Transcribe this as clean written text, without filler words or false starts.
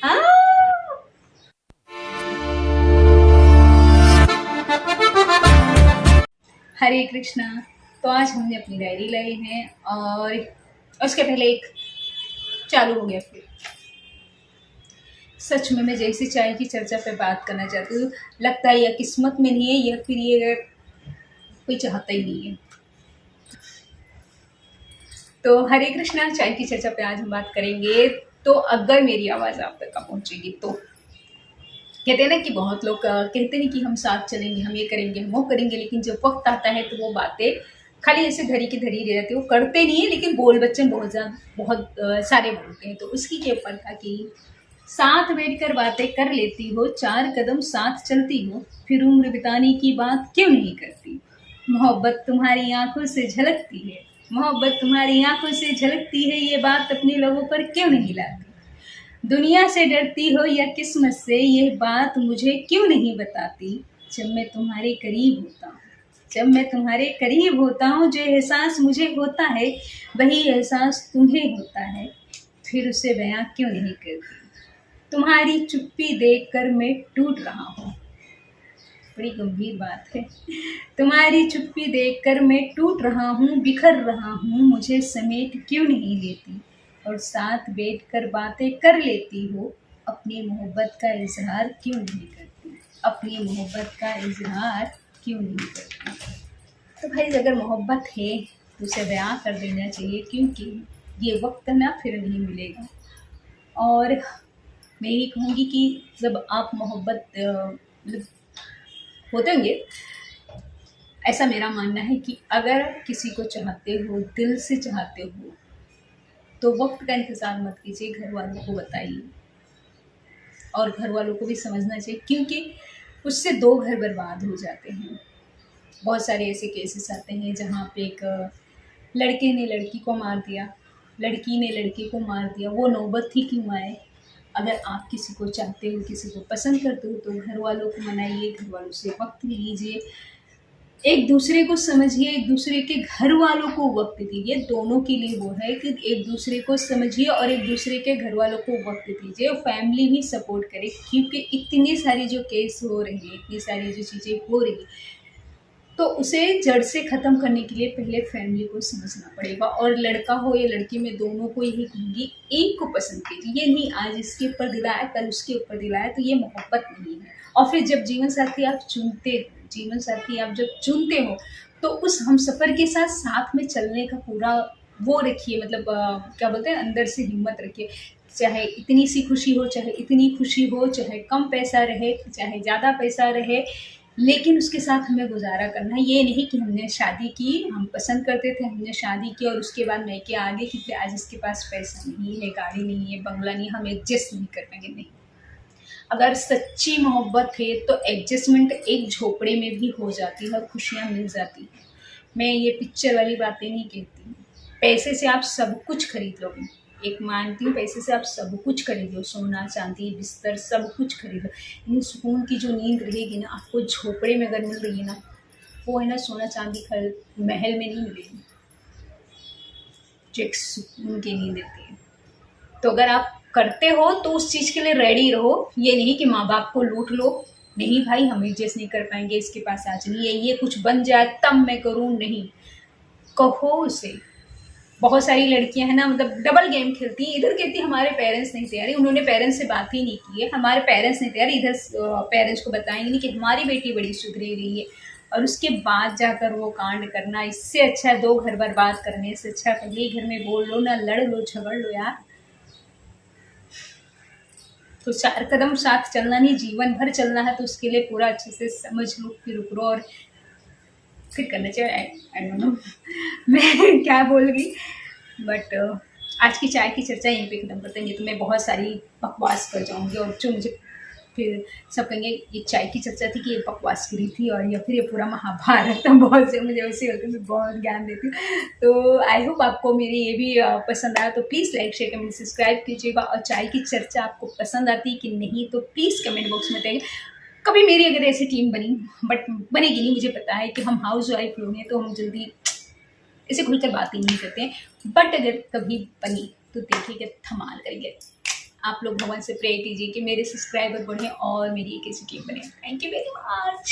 आ! हरे कृष्णा। तो आज हमने अपनी डायरी लाई है और उसके पहले एक चालू हो गया फिर। सच में मैं जैसे चाय की चर्चा पे बात करना चाहती हूँ, लगता है या किस्मत में नहीं है या फिर ये कोई चाहता ही नहीं है। तो हरे कृष्णा, चाय की चर्चा पे आज हम बात करेंगे। तो अगर मेरी आवाज़ आप तक पहुँचेगी तो कहते हैं ना कि बहुत लोग कहते हैं कि हम साथ चलेंगे, हम ये करेंगे, हम वो करेंगे, लेकिन जब वक्त आता है तो वो बातें खाली ऐसे धरी की धरी रह जाती है। वो करते नहीं है लेकिन बोल बच्चन बहुत सारे बोलते हैं। तो उसकी के ऊपर था कि साथ बैठकर बातें कर लेती हो, 4 कदम साथ चलती हो, फिर उम्र बिताने की बात क्यों नहीं करती। मोहब्बत तुम्हारी आंखों से झलकती है, मोहब्बत तुम्हारी आंखों से झलकती है, ये बात अपने लोगों पर क्यों नहीं लाती। दुनिया से डरती हो या किस्मत से, ये बात मुझे क्यों नहीं बताती। जब मैं तुम्हारे करीब होता हूँ, जब मैं तुम्हारे करीब होता हूँ, जो एहसास मुझे होता है वही एहसास तुम्हें होता है, फिर उसे बयां क्यों नहीं करती। तुम्हारी चुप्पी देखकर मैं टूट रहा हूँ, बड़ी गंभीर बात है। तुम्हारी चुप्पी देखकर मैं टूट रहा हूँ, बिखर रहा हूँ, मुझे समेट क्यों नहीं लेती और साथ बैठकर बातें कर लेती हो। अपनी मोहब्बत का इजहार क्यों नहीं करती, अपनी मोहब्बत का इजहार क्यों नहीं करती। तो भाई अगर मोहब्बत है तो उसे बयां कर देना चाहिए, क्योंकि ये वक्त ना फिर नहीं मिलेगा। और मैं यही कहूँगी कि जब आप मोहब्बत मतलब होते होंगे, ऐसा मेरा मानना है कि अगर किसी को चाहते हो, दिल से चाहते हो, तो वक्त का इंतज़ार मत कीजिए, घर वालों को बताइए। और घर वालों को भी समझना चाहिए, क्योंकि उससे 2 घर बर्बाद हो जाते हैं। बहुत सारे ऐसे केसेस आते हैं जहाँ पे एक लड़के ने लड़की को मार दिया, लड़की ने लड़के को मार दिया। वो नौबत ही क्यों आए। अगर आप किसी को चाहते हो, किसी को पसंद करते हो, तो घर वालों को मनाइए, घर वालों से वक्त लीजिए, एक दूसरे को समझिए, एक दूसरे के घर वालों को वक्त दीजिए। दोनों के लिए वो है कि एक दूसरे को समझिए और एक दूसरे के घर वालों को वक्त दीजिए। और फैमिली भी सपोर्ट करे, क्योंकि इतनी सारी जो केस हो रही है, इतनी सारी जो चीज़ें हो रही है, तो उसे जड़ से ख़त्म करने के लिए पहले फैमिली को समझना पड़ेगा। और लड़का हो या लड़की, में दोनों को यही कहूँगी, एक को पसंद कीजिए। ये नहीं आज इसके ऊपर दिलाया कल उसके ऊपर दिलाया, तो ये मोहब्बत नहीं है। और फिर जब जीवन साथी आप चुनते हो, जीवन साथी आप जब चुनते हो, तो उस हम सफ़र के साथ साथ में चलने का पूरा वो रखिए, मतलब क्या बोलते हैं, अंदर से हिम्मत रखिए। चाहे इतनी सी खुशी हो, चाहे इतनी खुशी हो, चाहे कम पैसा रहे, चाहे ज़्यादा पैसा रहे, लेकिन उसके साथ हमें गुजारा करना है। ये नहीं कि हमने शादी की, हम पसंद करते थे, हमने शादी की और उसके बाद मैके आ गए क्योंकि आज इसके पास पैसा नहीं है, गाड़ी नहीं है, बंगला नहीं, हम एडजस्ट नहीं कर पाएंगे। नहीं, अगर सच्ची मोहब्बत है तो एडजस्टमेंट एक झोपड़े में भी हो जाती है और खुशियाँ मिल जाती हैं। मैं ये पिक्चर वाली बातें नहीं कहती। पैसे से आप सब कुछ खरीद लोगे, एक मानती हूँ, पैसे से आप सब कुछ खरीद लो, सोना चांदी बिस्तर सब कुछ खरीद लो, लेकिन सुकून की जो नींद रहेगी ना, आपको झोपड़े में अगर मिल रही है ना, वो है ना सोना चांदी खरीद महल में नहीं मिलेगी, जो एक सुकून की नींद देती है। तो अगर आप करते हो तो उस चीज़ के लिए रेडी रहो। ये नहीं कि माँ बाप को लूट लो, नहीं भाई हम एडजस्ट नहीं कर पाएंगे, इसके पास आज नहीं है, ये कुछ बन जाए तब मैं करूँ, नहीं। कहो उसे। बहुत सारी लड़कियां हैं ना, मतलब डबल गेम खेलती हैं। इधर कहती हमारे पेरेंट्स नहीं तैयार, उन्होंने पेरेंट्स से बात ही नहीं की है, हमारे पेरेंट्स नहीं तैयार, इधर पेरेंट्स को बताएंगे नहीं कि हमारी बेटी बड़ी सुधरी रही है, और उसके बाद जाकर वो कांड करना। इससे अच्छा 2 घर बर्बाद करने से अच्छा पहले घर में बोल लो ना, लड़ लो, झगड़ लो यार। तो 4 कदम साथ चलना नहीं, जीवन भर चलना है, तो उसके लिए पूरा अच्छे से समझ लो, फिर रुक लो और फिर करना चाहिए। आई डोंट नो मैं क्या बोल रही, बट आज की चाय की चर्चा यहीं पे ख़त्म करते हैं। तो मैं बहुत सारी बकवास कर जाऊंगी और जो मुझे फिर सब कहेंगे ये चाय की चर्चा थी कि ये बकवास करी थी, और या फिर ये पूरा महाभारत। तो बहुत से मुझे वैसे होते हैं, मैं बहुत ज्ञान देती हूँ। तो आई होप आपको मेरी ये भी पसंद आया। तो please like share comment subscribe कीजिएगा। और चाय की चर्चा आपको पसंद आती है कि नहीं, तो प्लीज़ कमेंट बॉक्स में बताइए। कभी मेरी अगर ऐसी टीम बनी, बट बनेगी नहीं, मुझे पता है कि हम हाउस वाइफ लोग हैं, तो हम जल्दी इसे खुलकर बात ही नहीं करते हैं। बट अगर कभी बनी तो देखिएगा, धमाल करेंगे। आप लोग भगवान से प्रे कीजिए कि मेरे सब्सक्राइबर बढ़े और मेरी एक ऐसी टीम बने। Thank you very much.